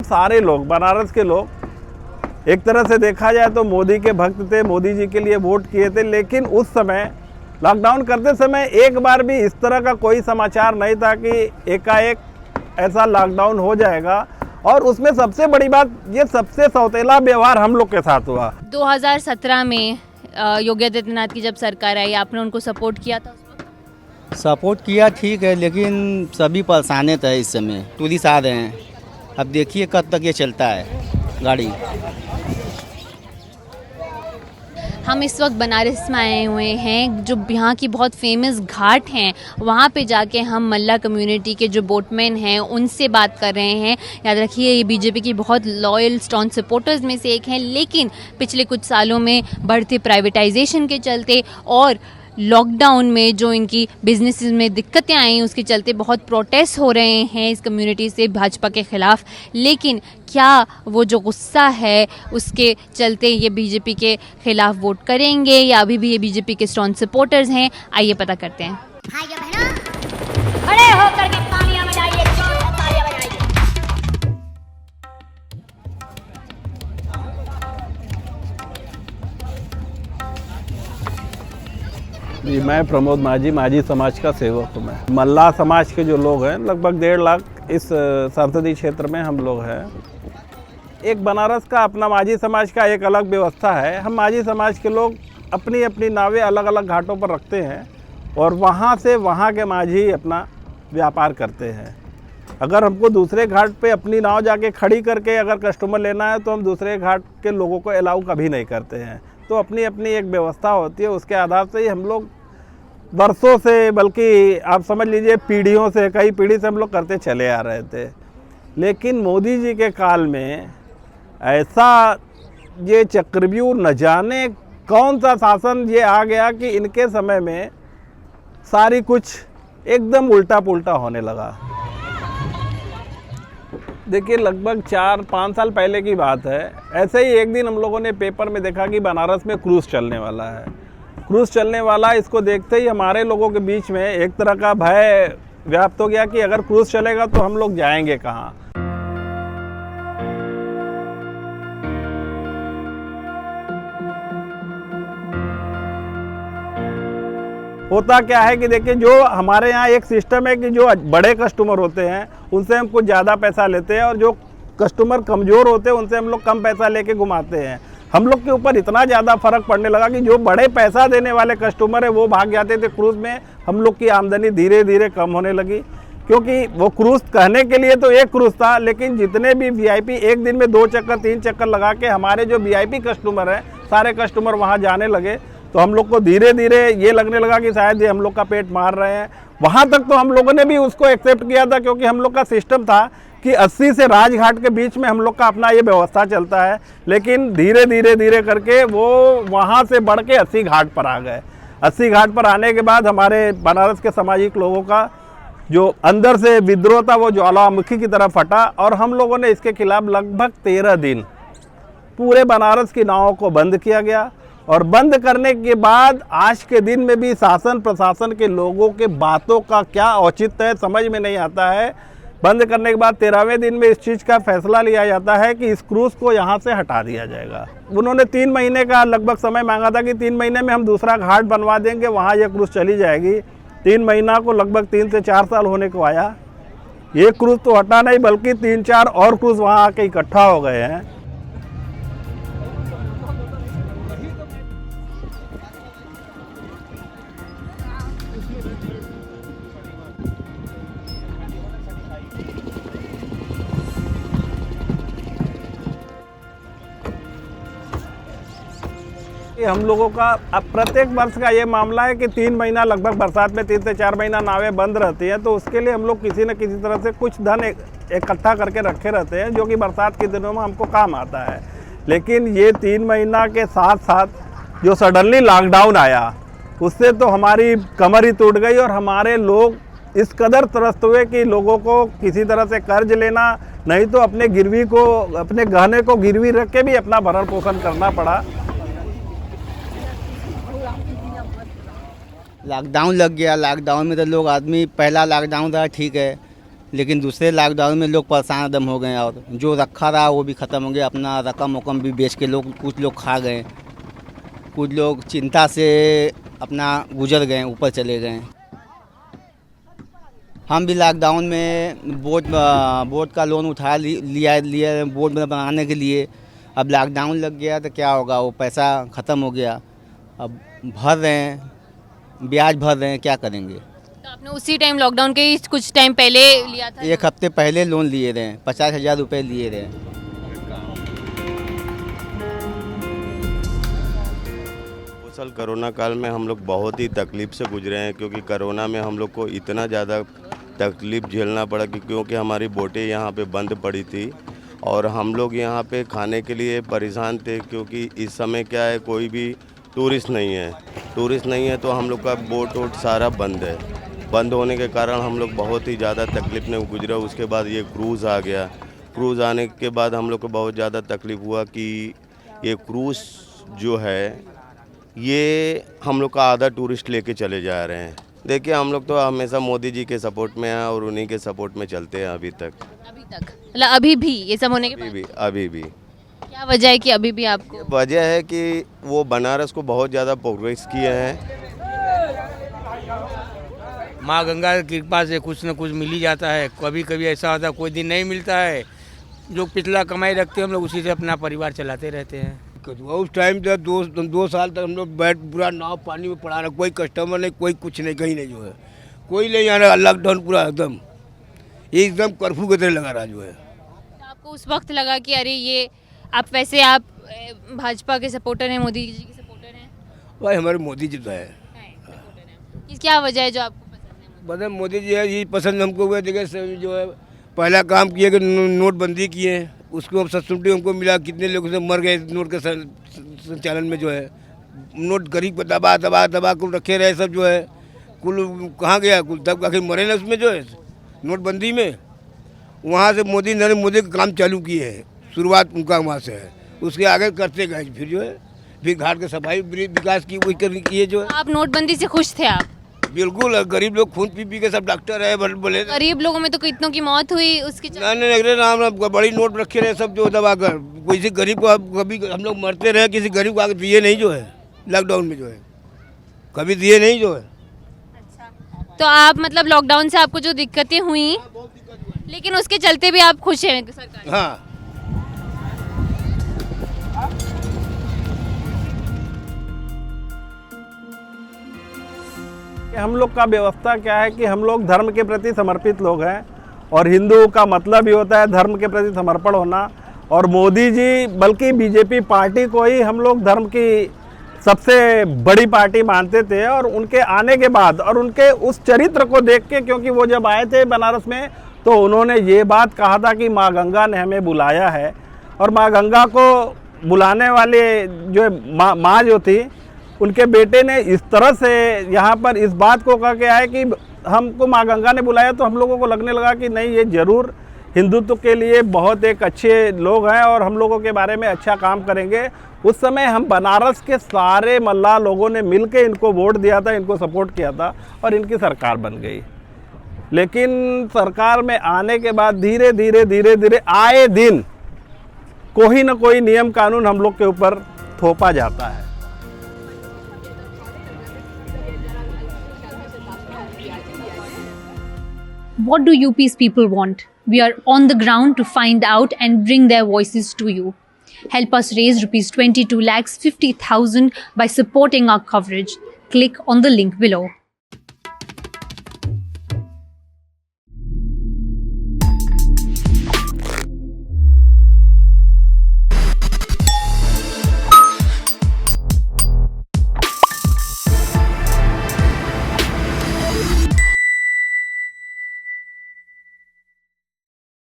सारे लोग, बनारस के लोग एक तरह से देखा जाए तो मोदी के भक्त थे, मोदी जी के लिए वोट किए थे। लेकिन उस समय लॉकडाउन करते समय एक बार भी इस तरह का कोई समाचार नहीं था कि एकाएक ऐसा लॉकडाउन हो जाएगा। और उसमें सबसे बड़ी बात, ये सबसे सौतेला व्यवहार हम लोग के साथ हुआ। 2017 में योगी आदित्यनाथ की जब सरकार आई, आपने उनको सपोर्ट किया था? सपोर्ट किया ठीक है, लेकिन सभी परेशानित है। इस समय टूरिस्ट आ रहे हैं, अब देखिए कब तक ये चलता है गाड़ी। हम इस वक्त बनारस में आए हुए हैं, जो यहाँ की बहुत फेमस घाट हैं, वहाँ पे जाके हम मल्ला कम्युनिटी के जो बोटमैन हैं उनसे बात कर रहे हैं। याद रखिए, ये बीजेपी की बहुत लॉयल स्टॉन सपोर्टर्स में से एक हैं, लेकिन पिछले कुछ सालों में बढ़ते प्राइवेटाइजेशन के चलते और लॉकडाउन में जो इनकी बिजनेसेस में दिक्कतें आई, उसके चलते बहुत प्रोटेस्ट हो रहे हैं इस कम्युनिटी से भाजपा के ख़िलाफ़। लेकिन क्या वो जो गुस्सा है उसके चलते ये बीजेपी के ख़िलाफ़ वोट करेंगे या अभी भी ये बीजेपी के स्ट्रॉन्ग सपोर्टर्स हैं? आइए पता करते हैं। खड़े होकर के तालियां बजाइए, जोर से तालियां बजाइए। जी, मैं प्रमोद माझी, माझी समाज का सेवक हूँ। मैं मल्ला समाज के जो लोग हैं, लगभग 1.5 लाख इस संसदीय क्षेत्र में हम लोग हैं। एक बनारस का अपना माझी समाज का एक अलग व्यवस्था है। हम माझी समाज के लोग अपनी अपनी नावें अलग अलग घाटों पर रखते हैं और वहाँ से वहाँ के माझी अपना व्यापार करते हैं। अगर हमको दूसरे घाट पे अपनी नाव जाके खड़ी करके अगर कस्टमर लेना है तो हम दूसरे घाट के लोगों को अलाउ कभी नहीं करते हैं। तो अपनी अपनी एक व्यवस्था होती है, उसके आधार से ही हम लोग वर्षों से, बल्कि आप समझ लीजिए पीढ़ियों से, कई पीढ़ी से हम लोग करते चले आ रहे थे। लेकिन मोदी जी के काल में ऐसा ये चक्रव्यूह, न जाने कौन सा शासन ये आ गया कि इनके समय में सारी कुछ एकदम उल्टा पुल्टा होने लगा। देखिए, लगभग 4-5 साल पहले की बात है। ऐसे ही एक दिन हम लोगों ने पेपर में देखा कि बनारस में क्रूज़ चलने वाला है। क्रूज़ चलने वाला, इसको देखते ही हमारे लोगों के बीच में एक तरह का भय व्याप्त हो गया कि अगर क्रूज़ चलेगा तो हम लोग जाएंगे कहाँ। होता क्या है कि देखिए, जो हमारे यहाँ एक सिस्टम है कि जो बड़े कस्टमर होते हैं उनसे हम कुछ ज़्यादा पैसा लेते हैं और जो कस्टमर कमज़ोर होते हैं उनसे हम लोग कम पैसा लेके घुमाते हैं। हम लोग के ऊपर इतना ज़्यादा फ़र्क पड़ने लगा कि जो बड़े पैसा देने वाले कस्टमर है वो भाग जाते थे क्रूज़ में। हम लोग की आमदनी धीरे धीरे कम होने लगी, क्योंकि वो क्रूज़ कहने के लिए तो एक क्रूज़ था, लेकिन जितने भी वीआईपी एक दिन में 2 चक्कर 3 चक्कर लगा के हमारे जो वीआईपी कस्टमर हैं, सारे कस्टमर वहाँ जाने लगे। तो हम लोग को धीरे धीरे ये लगने लगा कि शायद ये हम लोग का पेट मार रहे हैं। वहाँ तक तो हम लोगों ने भी उसको एक्सेप्ट किया था, क्योंकि हम लोग का सिस्टम था कि 80 से राजघाट के बीच में हम लोग का अपना ये व्यवस्था चलता है। लेकिन धीरे धीरे धीरे करके वो वहाँ से बढ़ के 80 घाट पर आ गए। 80 घाट पर आने के बाद हमारे बनारस के सामाजिक लोगों का जो अंदर से विद्रोह था वो ज्वालामुखी की तरफ फटा और हम लोगों ने इसके खिलाफ लगभग 13 दिन पूरे बनारस की नावों को बंद किया गया। और बंद करने के बाद आज के दिन में भी शासन प्रशासन के लोगों के बातों का क्या औचित्य है समझ में नहीं आता है। बंद करने के बाद 13वें दिन में इस चीज़ का फैसला लिया जाता है कि इस क्रूज़ को यहाँ से हटा दिया जाएगा। उन्होंने 3 महीने का लगभग समय मांगा था कि 3 महीने में हम दूसरा घाट बनवा देंगे, वहाँ ये क्रूज़ चली जाएगी। 3 महीना को लगभग 3 से 4 साल होने को आया। ये क्रूज़ तो हटा नहीं, बल्कि 3-4 और क्रूज़ वहाँ आके इकट्ठा हो गए हैं। हम लोगों का अब प्रत्येक वर्ष का ये मामला है कि 3 महीना लगभग बरसात में 3 से 4 महीना नावें बंद रहती हैं, तो उसके लिए हम लोग किसी न किसी तरह से कुछ धन इकट्ठा करके रखे रहते हैं, जो कि बरसात के दिनों में हमको काम आता है। लेकिन ये 3 महीना के साथ साथ जो सडनली लॉकडाउन आया, उससे तो हमारी कमर ही टूट गई और हमारे लोग इस कदर त्रस्त हुए कि लोगों को किसी तरह से कर्ज लेना, नहीं तो अपने गिरवी को, अपने गहने को गिरवी रख के भी अपना भरण पोषण करना पड़ा। लॉकडाउन लग गया। लॉकडाउन में तो लोग आदमी, पहला लॉकडाउन था ठीक है, लेकिन दूसरे लॉकडाउन में लोग परेशान एकदम हो गए और जो रखा रहा वो भी ख़त्म हो गया, अपना रकम वकम भी बेच के लोग कुछ लोग खा गए, कुछ लोग चिंता से अपना गुजर गए, ऊपर चले गए। हम भी लॉकडाउन में बोट का लोन उठा लिया बोट बनाने के लिए। अब लॉकडाउन लग गया तो क्या होगा, वो पैसा ख़त्म हो गया, अब भर रहे हैं, ब्याज भर रहे हैं, क्या करेंगे। तो आपने उसी टाइम लॉकडाउन के कुछ टाइम पहले लिया था? 1 हफ्ते पहले लोन लिए रहे, 50,000 रुपये लिए रहे। साल कोरोना काल में हम लोग बहुत ही तकलीफ़ से गुजरे हैं, क्योंकि कोरोना में हम लोग को इतना ज़्यादा तकलीफ़ झेलना पड़ा क्योंकि हमारी बोटें यहाँ पे बंद पड़ी थी और हम लोग यहाँ पे खाने के लिए परेशान थे, क्योंकि इस समय क्या है, कोई भी टूरिस्ट नहीं है तो हम लोग का बोट वोट सारा बंद है। बंद होने के कारण हम लोग बहुत ही ज़्यादा तकलीफ़ में गुजरे। उसके बाद ये क्रूज़ आ गया, क्रूज़ आने के बाद हम लोग को बहुत ज़्यादा तकलीफ़ हुआ कि ये क्रूज़ जो है ये हम लोग का आधा टूरिस्ट लेके चले जा रहे हैं। देखिए, हम लोग तो हमेशा मोदी जी के सपोर्ट में हैं और उन्हीं के सपोर्ट में चलते हैं अभी तक मतलब अभी भी ये सब होने के बाद अभी भी क्या वजह है कि अभी भी आपको? वजह है कि वो बनारस को बहुत ज़्यादा प्रोग्रेस किए हैं। माँ गंगा की कृपा से कुछ न कुछ मिल ही जाता है। कभी कभी ऐसा होता है कोई दिन नहीं मिलता है, जो पिछला कमाई रखते हैं हम लोग उसी से अपना परिवार चलाते रहते हैं। उस टाइम तक 2 साल तक हम लोग बैठ पूरा नाव पानी में पड़ा रहा, कोई कस्टमर नहीं, कोई कुछ नहीं, कहीं नहीं जो है, कोई नहीं आ रहा। लॉकडाउन पूरा एकदम कर्फ्यू की तरह लगा रहा जो है। तो आपको उस वक्त लगा कि अरे ये आप भाजपा के सपोर्टर हैं, मोदी जी के सपोर्टर हैं? भाई हमारे मोदी जी तो है। क्या वजह है जो आपको पसंद है? मतलब मोदी जी है, ये पसंद हमको हुआ। देखिए जो है, पहला काम किए कि नोटबंदी किए, उसको सब्सिडी हमको मिला, कितने लोग से मर गए नोट के संचालन में जो है। नोट गरीब को दबा दबा दबा कुल रखे रहे सब जो है, कुल कहाँ गया, कुल तब आखिर मरे ना उसमें जो है नोटबंदी में। वहाँ से नरेंद्र मोदी का काम चालू किए हैं, शुरुआत उनका वहाँ से है, उसके आगे करते गए। फिर जो है फिर घाट की सफाई विकास की वही किए जो है। आप नोटबंदी से खुश थे आप? बिल्कुल, गरीब लोग खून पी के सब डॉक्टर है बोले। गरीब लोगों में तो कितनों की मौत हुई उसकी नहीं, नाम बड़ी नोट रखे रहे सब जो दबा कर, किसी गरीब को कभी हम लोग मरते रहे, किसी गरीब को आगे दिए नहीं जो है। लॉकडाउन में जो है कभी दिए नहीं जो है। तो आप मतलब लॉकडाउन से आपको जो दिक्कतें हुई, लेकिन उसके चलते भी आप खुश हैं सरकार? हाँ। हम लोग का व्यवस्था क्या है कि हम लोग धर्म के प्रति समर्पित लोग हैं और हिंदू का मतलब ही होता है धर्म के प्रति समर्पण होना। और मोदी जी बल्कि बीजेपी पार्टी को ही हम लोग धर्म की सबसे बड़ी पार्टी मानते थे। और उनके आने के बाद और उनके उस चरित्र को देख के, क्योंकि वो जब आए थे बनारस में तो उन्होंने ये बात कहा था कि माँ गंगा ने हमें बुलाया है। और माँ गंगा को बुलाने वाले जो माँ जो थी, उनके बेटे ने इस तरह से यहाँ पर इस बात को कहा के आए कि हमको माँ गंगा ने बुलाया, तो हम लोगों को लगने लगा कि नहीं, ये ज़रूर हिंदुत्व के लिए बहुत एक अच्छे लोग हैं और हम लोगों के बारे में अच्छा काम करेंगे। उस समय हम बनारस के सारे मल्लाह लोगों ने मिल के इनको वोट दिया था, इनको सपोर्ट किया था और इनकी सरकार बन गई। लेकिन सरकार में आने के बाद धीरे धीरे आए दिन कोई ना कोई नियम कानून हम लोग के ऊपर थोपा जाता है। What do UP's people want? We are on the ground to find out and bring their voices to you. Help us raise rupees 22,50,000 by supporting our coverage. Click on the link below.